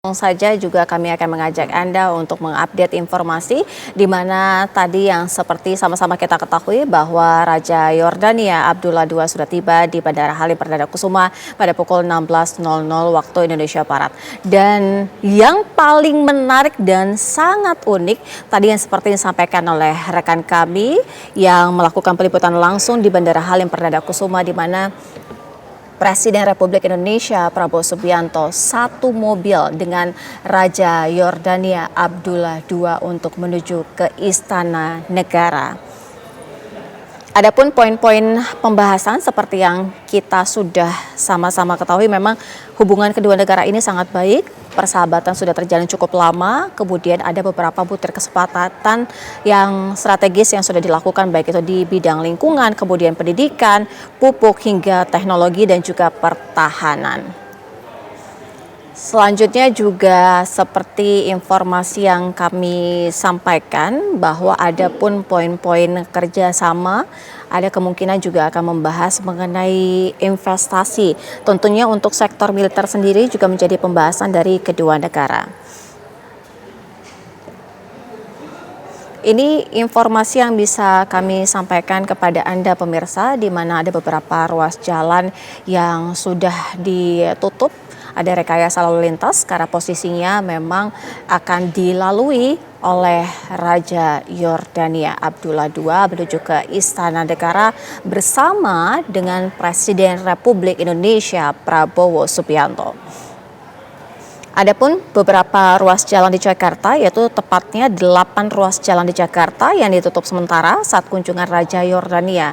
Langsung saja juga kami akan mengajak Anda untuk mengupdate informasi di mana tadi yang seperti sama-sama kita ketahui bahwa Raja Yordania Abdullah II sudah tiba di Bandara Halim Perdana Kusuma pada pukul 16.00 waktu Indonesia Barat. Dan yang paling menarik dan sangat unik tadi yang seperti disampaikan oleh rekan kami yang melakukan peliputan langsung di Bandara Halim Perdana Kusuma di mana Presiden Republik Indonesia Prabowo Subianto satu mobil dengan Raja Yordania Abdullah II untuk menuju ke Istana Negara. Adapun poin-poin pembahasan seperti yang kita sudah sama-sama ketahui, memang hubungan kedua negara ini sangat baik, persahabatan sudah terjalin cukup lama, kemudian ada beberapa butir kesepakatan yang strategis yang sudah dilakukan baik itu di bidang lingkungan, kemudian pendidikan, pupuk hingga teknologi dan juga pertahanan. Selanjutnya juga seperti informasi yang kami sampaikan bahwa ada pun poin-poin kerjasama, ada kemungkinan juga akan membahas mengenai investasi. Tentunya untuk sektor militer sendiri juga menjadi pembahasan dari kedua negara. Ini informasi yang bisa kami sampaikan kepada Anda pemirsa, di mana ada beberapa ruas jalan yang sudah ditutup. Ada rekayasa lalu lintas karena posisinya memang akan dilalui oleh Raja Yordania Abdullah II menuju ke Istana Negara bersama dengan Presiden Republik Indonesia Prabowo Subianto. Adapun beberapa ruas jalan di Jakarta, yaitu tepatnya 8 ruas jalan di Jakarta yang ditutup sementara saat kunjungan Raja Yordania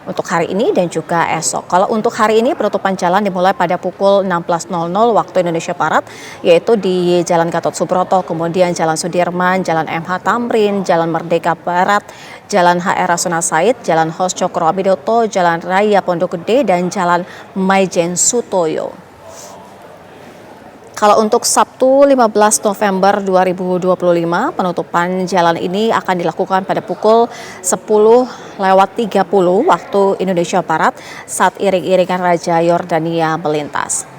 untuk hari ini dan juga esok. Kalau untuk hari ini penutupan jalan dimulai pada pukul 16.00 waktu Indonesia Barat, yaitu di Jalan Gatot Subroto, kemudian Jalan Sudirman, Jalan MH Tamrin, Jalan Merdeka Barat, Jalan HR Rasuna Said, Jalan Hos Cokro Aminoto, Jalan Raya Pondok Gede, dan Jalan Maijen Sutoyo. Kalau untuk Sabtu 15 November 2025, penutupan jalan ini akan dilakukan pada pukul 10.30 waktu Indonesia Barat saat iring-iringan Raja Yordania melintas.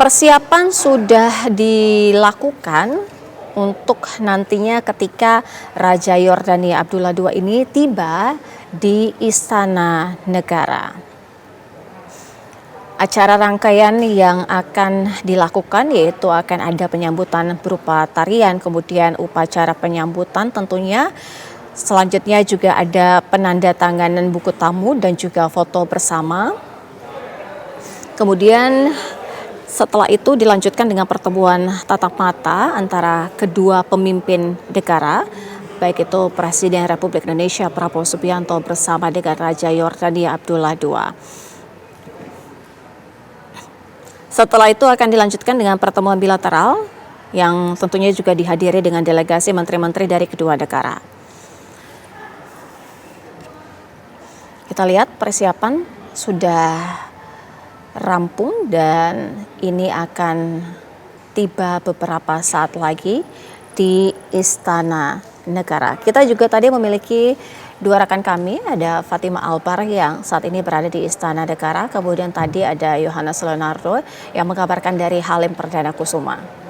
Persiapan sudah dilakukan untuk nantinya ketika Raja Yordania Abdullah II ini tiba di Istana Negara. Acara rangkaian yang akan dilakukan yaitu akan ada penyambutan berupa tarian, kemudian upacara penyambutan tentunya. Selanjutnya juga ada penandatanganan buku tamu dan juga foto bersama. Kemudian setelah itu dilanjutkan dengan pertemuan tatap mata antara kedua pemimpin negara, baik itu Presiden Republik Indonesia Prabowo Subianto bersama dengan Raja Yordania Abdullah II. Setelah itu akan dilanjutkan dengan pertemuan bilateral yang tentunya juga dihadiri dengan delegasi menteri-menteri dari kedua negara. Kita lihat persiapan sudah rampung dan ini akan tiba beberapa saat lagi di Istana Negara. Kita juga tadi memiliki dua rekan kami, ada Fatima Albar yang saat ini berada di Istana Negara, kemudian tadi ada Yohanes Leonardo yang mengabarkan dari Halim Perdana Kusuma.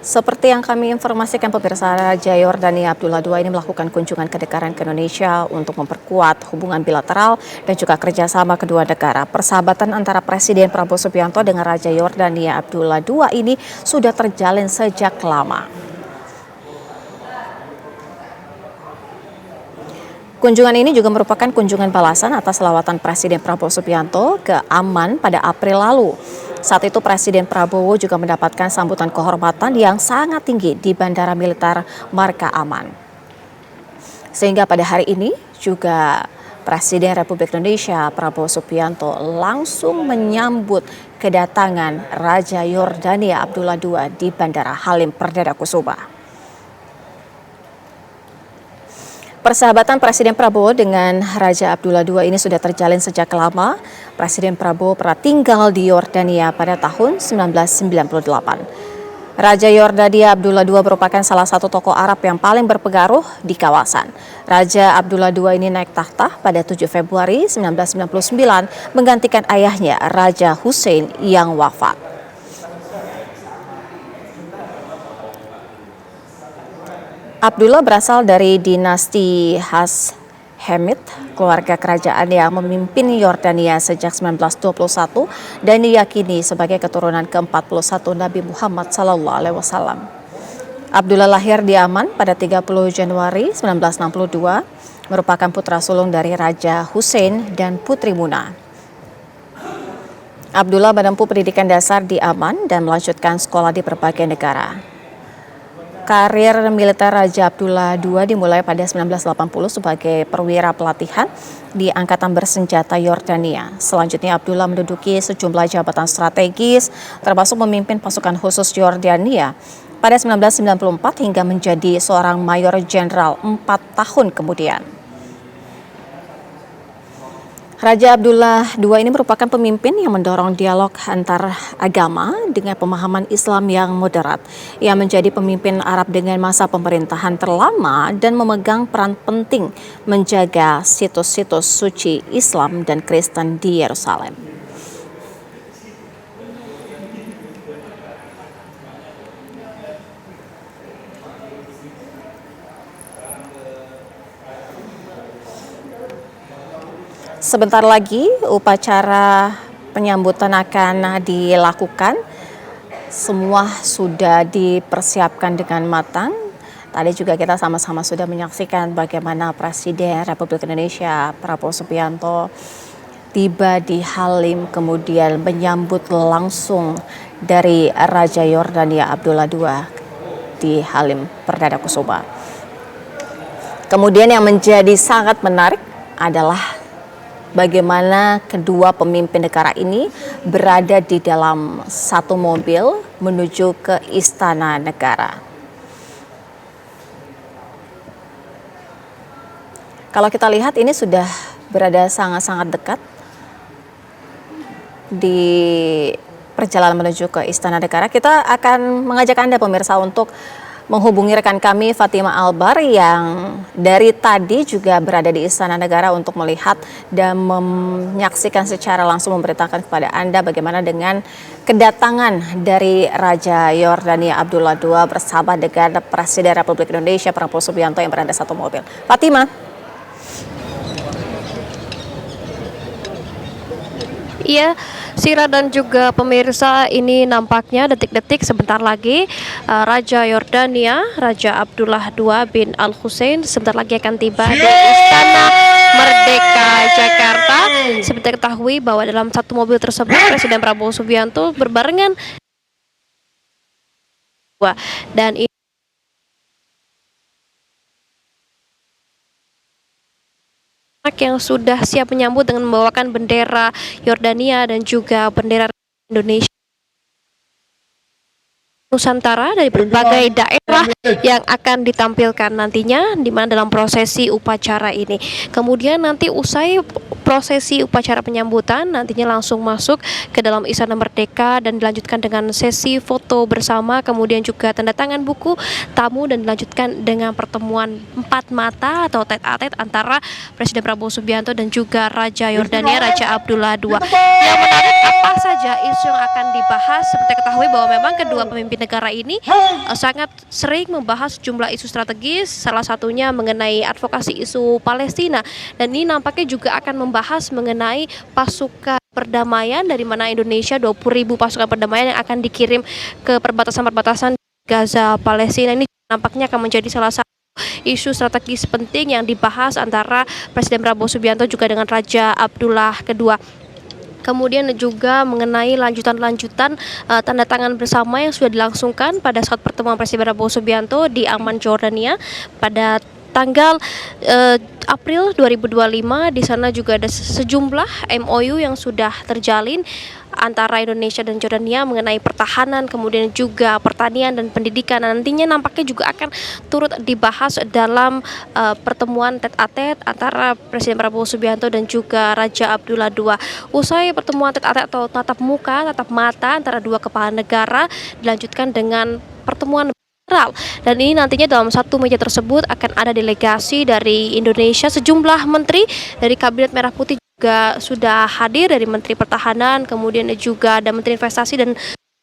Seperti yang kami informasikan pemirsa, Raja Yordania Abdullah II ini melakukan kunjungan kenegaraan ke Indonesia untuk memperkuat hubungan bilateral dan juga kerjasama kedua negara. Persahabatan antara Presiden Prabowo Subianto dengan Raja Yordania Abdullah II ini sudah terjalin sejak lama. Kunjungan ini juga merupakan kunjungan balasan atas lawatan Presiden Prabowo Subianto ke Amman pada April lalu. Saat itu Presiden Prabowo juga mendapatkan sambutan kehormatan yang sangat tinggi di Bandara Militer Marka Aman. Sehingga pada hari ini juga Presiden Republik Indonesia Prabowo Subianto langsung menyambut kedatangan Raja Yordania Abdullah II di Bandara Halim Perdana Kusuma. Persahabatan Presiden Prabowo dengan Raja Abdullah II ini sudah terjalin sejak lama. Presiden Prabowo pernah tinggal di Yordania pada tahun 1998. Raja Yordania Abdullah II merupakan salah satu tokoh Arab yang paling berpengaruh di kawasan. Raja Abdullah II ini naik takhta pada 7 Februari 1999 menggantikan ayahnya Raja Hussein yang wafat. Abdullah berasal dari dinasti Hashemid, keluarga kerajaan yang memimpin Yordania sejak 1921 dan diyakini sebagai keturunan ke-41 Nabi Muhammad SAW. Abdullah lahir di Amman pada 30 Januari 1962, merupakan putra sulung dari Raja Hussein dan Putri Muna. Abdullah menempuh pendidikan dasar di Amman dan melanjutkan sekolah di berbagai negara. Karir militer Raja Abdullah II dimulai pada 1980 sebagai perwira pelatihan di Angkatan Bersenjata Yordania. Selanjutnya Abdullah menduduki sejumlah jabatan strategis, termasuk memimpin pasukan khusus Yordania pada 1994 hingga menjadi seorang mayor jenderal 4 tahun kemudian. Raja Abdullah II ini merupakan pemimpin yang mendorong dialog antar agama dengan pemahaman Islam yang moderat. Ia menjadi pemimpin Arab dengan masa pemerintahan terlama dan memegang peran penting menjaga situs-situs suci Islam dan Kristen di Yerusalem. Sebentar lagi upacara penyambutan akan dilakukan. Semua sudah dipersiapkan dengan matang. Tadi juga kita sama-sama sudah menyaksikan bagaimana Presiden Republik Indonesia Prabowo Subianto tiba di Halim, kemudian menyambut langsung dari Raja Yordania Abdullah II di Halim Perdana Kusuma. Kemudian yang menjadi sangat menarik adalah bagaimana kedua pemimpin negara ini berada di dalam satu mobil menuju ke Istana Negara. Kalau kita lihat ini sudah berada sangat-sangat dekat di perjalanan menuju ke Istana Negara. Kita akan mengajak Anda pemirsa untuk menghubungi rekan kami Fatima Albar yang dari tadi juga berada di Istana Negara untuk melihat dan menyaksikan secara langsung, memberitakan kepada Anda bagaimana dengan kedatangan dari Raja Yordania Abdullah II bersama dengan Presiden Republik Indonesia Prabowo Subianto yang berada satu mobil. Fatima. Iya, Sira dan juga pemirsa, ini nampaknya detik-detik sebentar lagi Raja Yordania, Raja Abdullah II bin Al-Hussein sebentar lagi akan tiba di Istana Merdeka Jakarta. Seperti ketahui bahwa dalam satu mobil tersebut Presiden Prabowo Subianto berbarengan dan ini yang sudah siap menyambut dengan membawakan bendera Yordania dan juga bendera Indonesia Nusantara dari berbagai daerah yang akan ditampilkan nantinya di mana dalam prosesi upacara ini. Kemudian nanti usai prosesi upacara penyambutan nantinya langsung masuk ke dalam Istana Merdeka dan dilanjutkan dengan sesi foto bersama, kemudian juga tanda tangan buku tamu dan dilanjutkan dengan pertemuan empat mata atau tete-a-tete antara Presiden Prabowo Subianto dan juga Raja Yordania Raja Abdullah II. Yang menarik apa saja isu yang akan dibahas? Seperti ketahui bahwa memang kedua pemimpin negara ini sangat sering membahas sejumlah isu strategis, salah satunya mengenai advokasi isu Palestina, dan ini nampaknya juga akan membahas mengenai pasukan perdamaian dari mana Indonesia 20.000 pasukan perdamaian yang akan dikirim ke perbatasan-perbatasan Gaza Palestina. Ini nampaknya akan menjadi salah satu isu strategis penting yang dibahas antara Presiden Prabowo Subianto juga dengan Raja Abdullah II. Kemudian juga mengenai lanjutan-lanjutan tanda tangan bersama yang sudah dilangsungkan pada saat pertemuan Presiden Prabowo Subianto di Amman, Jordania pada tanggal April 2025. Di sana juga ada sejumlah MOU yang sudah terjalin antara Indonesia dan Jordania mengenai pertahanan, kemudian juga pertanian dan pendidikan. Nantinya nampaknya juga akan turut dibahas dalam pertemuan tet-a-tet antara Presiden Prabowo Subianto dan juga Raja Abdullah II. Usai pertemuan tet-a-tet atau tatap muka, tatap mata antara dua kepala negara dilanjutkan dengan pertemuan bilateral. Dan ini nantinya dalam satu meja tersebut akan ada delegasi dari Indonesia, sejumlah menteri dari Kabinet Merah Putih juga sudah hadir, dari Menteri Pertahanan, kemudian juga ada Menteri Investasi dan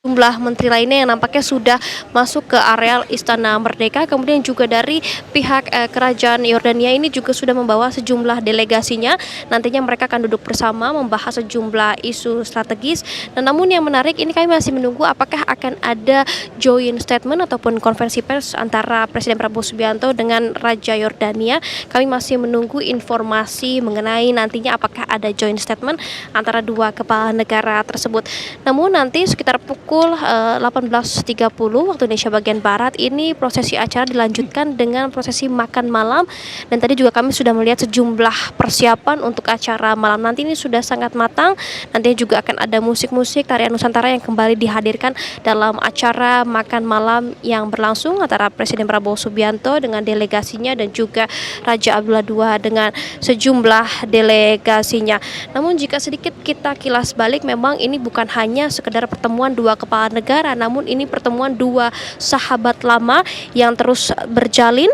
jumlah menteri lainnya yang nampaknya sudah masuk ke areal Istana Merdeka. Kemudian juga dari pihak kerajaan Yordania ini juga sudah membawa sejumlah delegasinya. Nantinya mereka akan duduk bersama membahas sejumlah isu strategis. Dan namun yang menarik ini, kami masih menunggu apakah akan ada joint statement ataupun konferensi pers antara Presiden Prabowo Subianto dengan Raja Yordania. Kami masih menunggu informasi mengenai nantinya apakah ada joint statement antara dua kepala negara tersebut. Namun nanti sekitar pukul 18.30 waktu Indonesia bagian Barat ini prosesi acara dilanjutkan dengan prosesi makan malam. Dan tadi juga kami sudah melihat sejumlah persiapan untuk acara malam nanti ini sudah sangat matang. Nantinya juga akan ada musik-musik tarian Nusantara yang kembali dihadirkan dalam acara makan malam yang berlangsung antara Presiden Prabowo Subianto dengan delegasinya dan juga Raja Abdullah II dengan sejumlah delegasinya. Namun jika sedikit kita kilas balik, memang ini bukan hanya sekedar pertemuan dua kepala negara, namun ini pertemuan dua sahabat lama yang terus berjalin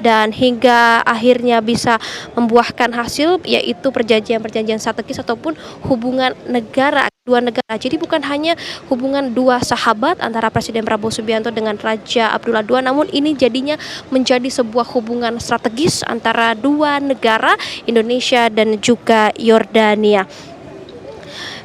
dan hingga akhirnya bisa membuahkan hasil, yaitu perjanjian-perjanjian strategis ataupun hubungan negara dua negara. Jadi bukan hanya hubungan dua sahabat antara Presiden Prabowo Subianto dengan Raja Abdullah II, namun ini jadinya menjadi sebuah hubungan strategis antara dua negara, Indonesia dan juga Yordania.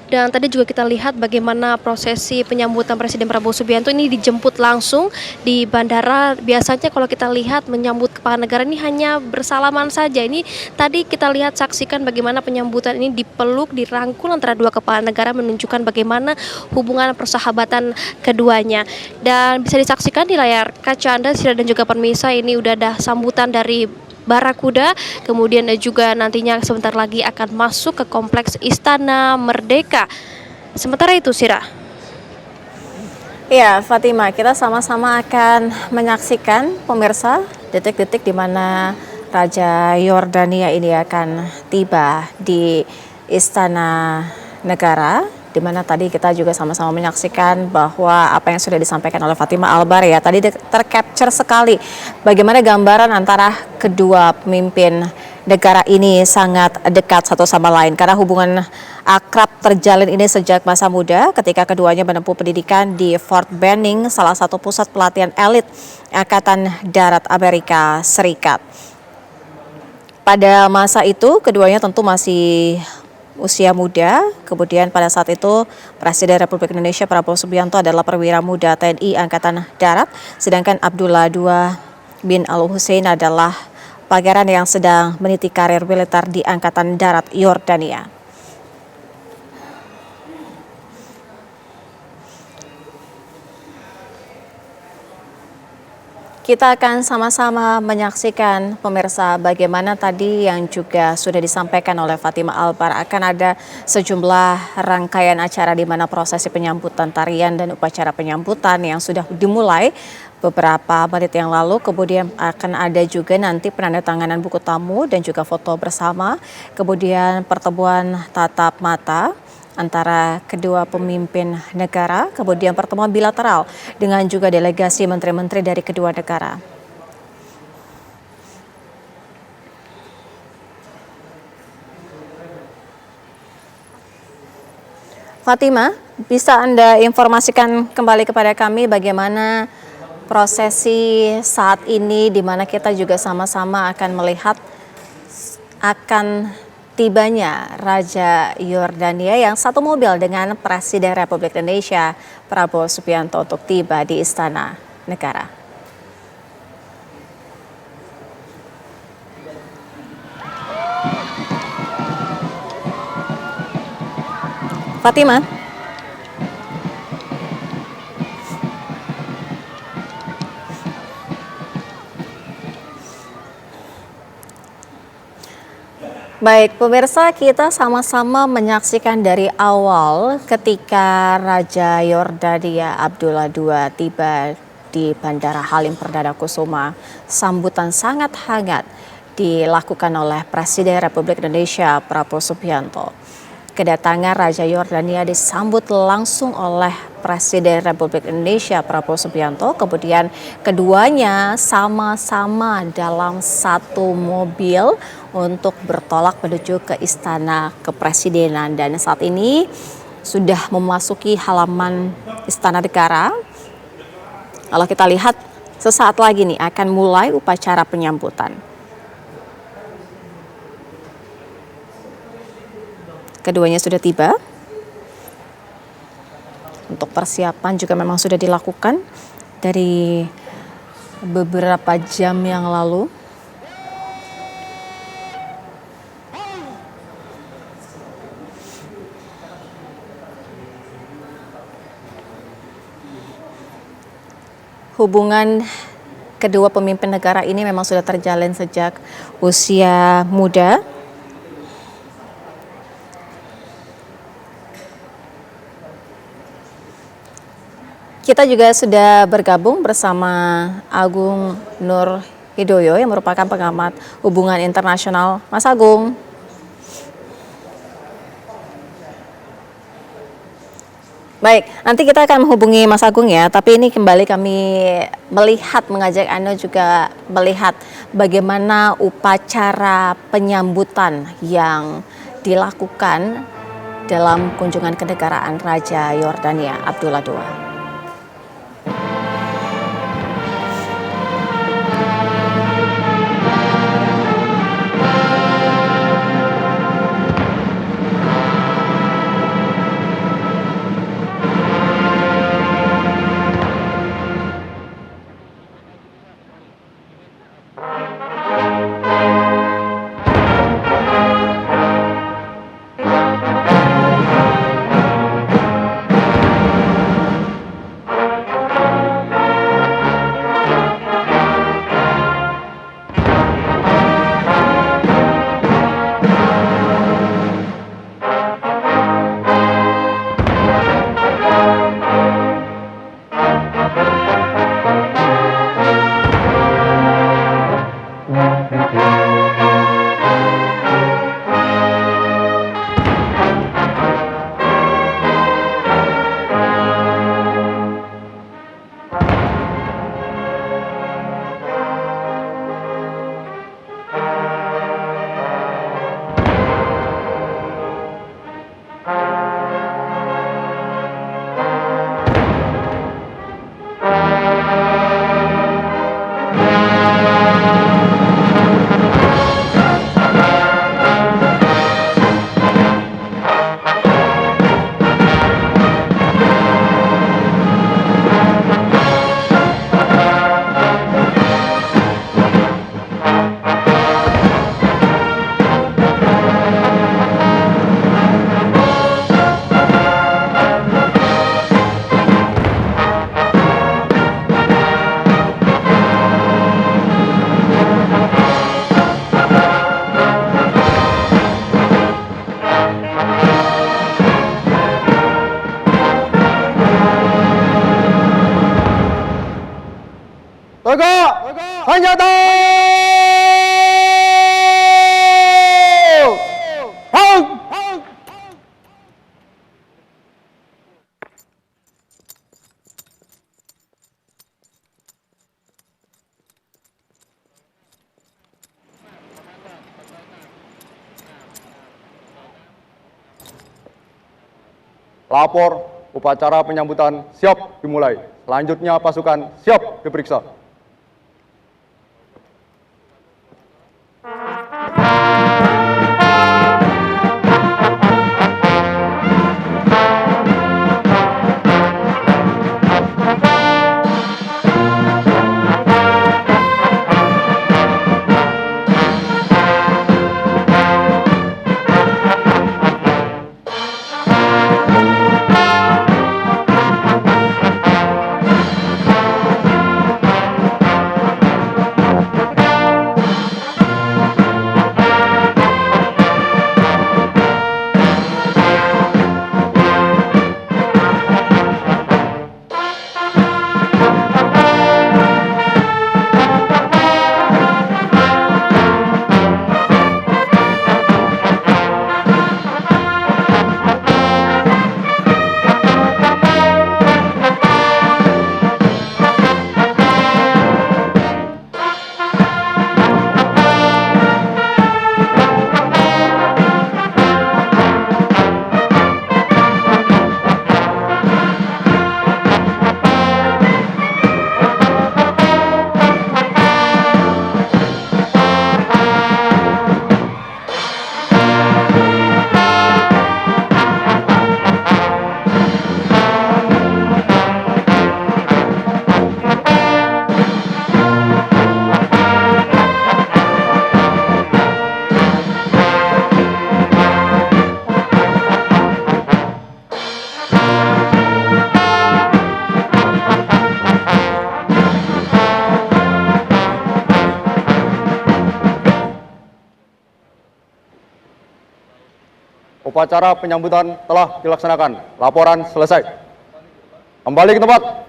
Dan tadi juga kita lihat bagaimana prosesi penyambutan Presiden Prabowo Subianto ini dijemput langsung di bandara. Biasanya kalau kita lihat menyambut kepala negara ini hanya bersalaman saja. Ini tadi kita lihat, saksikan bagaimana penyambutan ini dipeluk, dirangkul antara dua kepala negara, menunjukkan bagaimana hubungan persahabatan keduanya. Dan bisa disaksikan di layar kaca Anda dan juga pemirsa, ini udah ada sambutan dari Barakuda, kemudian juga nantinya sebentar lagi akan masuk ke kompleks Istana Merdeka. Sementara itu, Sira. Ya, Fatima, kita sama-sama akan menyaksikan pemirsa detik-detik di mana Raja Yordania ini akan tiba di Istana Negara, di mana tadi kita juga sama-sama menyaksikan bahwa apa yang sudah disampaikan oleh Fatima Albar ya, tadi tercapture sekali bagaimana gambaran antara kedua pemimpin negara ini sangat dekat satu sama lain karena hubungan akrab terjalin ini sejak masa muda ketika keduanya menempuh pendidikan di Fort Benning, salah satu pusat pelatihan elit Angkatan Darat Amerika Serikat. Pada masa itu keduanya tentu masih usia muda. Kemudian pada saat itu Presiden Republik Indonesia Prabowo Subianto adalah perwira muda TNI Angkatan Darat, sedangkan Abdullah II bin Al-Hussein adalah pangeran yang sedang meniti karir militer di Angkatan Darat Yordania. Kita akan sama-sama menyaksikan pemirsa bagaimana tadi yang juga sudah disampaikan oleh Fatima Albar, akan ada sejumlah rangkaian acara di mana prosesi penyambutan tarian dan upacara penyambutan yang sudah dimulai beberapa menit yang lalu. Kemudian akan ada juga nanti penandatanganan buku tamu dan juga foto bersama, kemudian pertemuan tatap mata antara kedua pemimpin negara, kemudian pertemuan bilateral dengan juga delegasi menteri-menteri dari kedua negara. Fatima, bisa Anda informasikan kembali kepada kami bagaimana prosesi saat ini, di mana kita juga sama-sama akan melihat akan tibanya Raja Yordania yang satu mobil dengan Presiden Republik Indonesia Prabowo Subianto untuk tiba di Istana Negara. Fatima. Baik, pemirsa, kita sama-sama menyaksikan dari awal ketika Raja Yordania Abdullah II tiba di Bandara Halim Perdana Kusuma. Sambutan sangat hangat dilakukan oleh Presiden Republik Indonesia Prabowo Subianto. Kedatangan Raja Yordania disambut langsung oleh Presiden Republik Indonesia Prabowo Subianto. Kemudian keduanya sama-sama dalam satu mobil untuk bertolak menuju ke Istana Kepresidenan. Dan saat ini sudah memasuki halaman Istana Negara. Kalau kita lihat sesaat lagi nih akan mulai upacara penyambutan. Keduanya sudah tiba. Untuk persiapan juga memang sudah dilakukan dari beberapa jam yang lalu. Hubungan kedua pemimpin negara ini memang sudah terjalin sejak usia muda. Kita juga sudah bergabung bersama Agung Nur Hidoyo yang merupakan pengamat hubungan internasional. Mas Agung. Baik, nanti kita akan menghubungi Mas Agung ya, tapi ini kembali kami mengajak Anda juga melihat bagaimana upacara penyambutan yang dilakukan dalam kunjungan kenegaraan Raja Yordania Abdullah II. Senjata! Lapor, upacara penyambutan siap dimulai. Selanjutnya pasukan siap diperiksa. Upacara penyambutan telah dilaksanakan. Laporan selesai. Kembali ke tempat.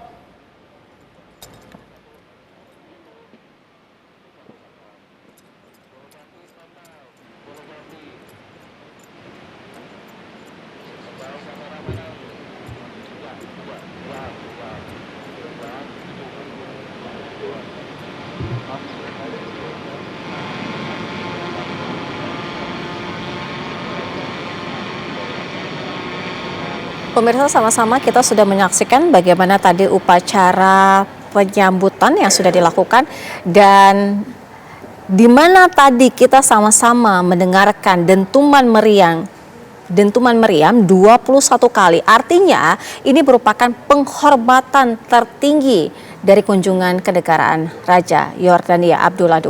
Pemirsa, sama-sama kita sudah menyaksikan bagaimana tadi upacara penyambutan yang sudah dilakukan dan di mana tadi kita sama-sama mendengarkan dentuman meriam 21 kali. Artinya ini merupakan penghormatan tertinggi dari kunjungan kenegaraan Raja Yordania Abdullah II.